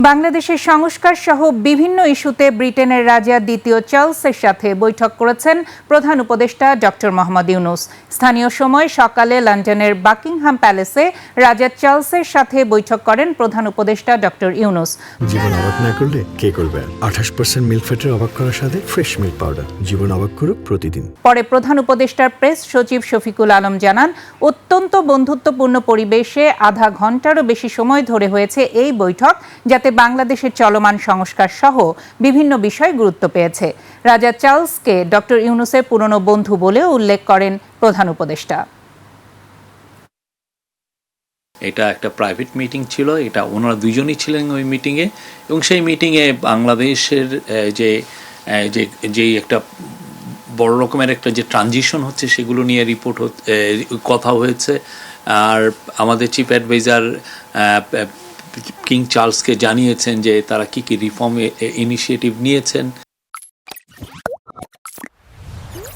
বাংলাদেশের সংস্কার সহ বিভিন্ন ইস্যুতে ব্রিটেনের রাজা দ্বিতীয় চার্লসের সাথে বৈঠক করেছেন প্রধান উপদেষ্টা ডক্টর মোহাম্মদ ইউনূস। স্থানীয় সময় সকালে লন্ডনের বাকিংহাম প্যালেসে রাজা চার্লসের সাথে বৈঠক করেন প্রধান উপদেষ্টা ডক্টর ইউনূস। জীবন অবাক না করলে কে করবে? 28% মিল্ক ফ্যাটের অবাক করার সাথে ফ্রেশ মিল্ক পাউডার। জীবন অবাক করুক প্রতিদিন। পরে প্রধান উপদেষ্টার প্রেস সচিব শফিকুল আলম জানান, অত্যন্ত বন্ধুত্বপূর্ণ পরিবেশে আধা ঘন্টারও বেশি সময় ধরে হয়েছে এই বৈঠক, যাতে বাংলাদেশের চলমান সংস্কার সহ বিভিন্ন বিষয় গুরুত্ব পেয়েছে। রাজা চার্লসকে ডক্টর ইউনূসের পুরনো বন্ধু বলেও উল্লেখ করেন প্রধান উপদেষ্টা। এটা একটা প্রাইভেট মিটিং ছিল, এটা ওনারা দুইজনই ছিলেন ওই মিটিংয়ে, এবং সেই মিটিংয়ে বাংলাদেশের যে একটা বড় রকমের একটা যে ট্রানজিশন হচ্ছে সেগুলো নিয়ে কথা হয়েছে। আর আমাদের চিফ অ্যাডভাইজার কিং চার্লসকে জানিয়েছেন যে তারা কি রিফর্ম ইনিশিয়েটিভ নিয়েছেন।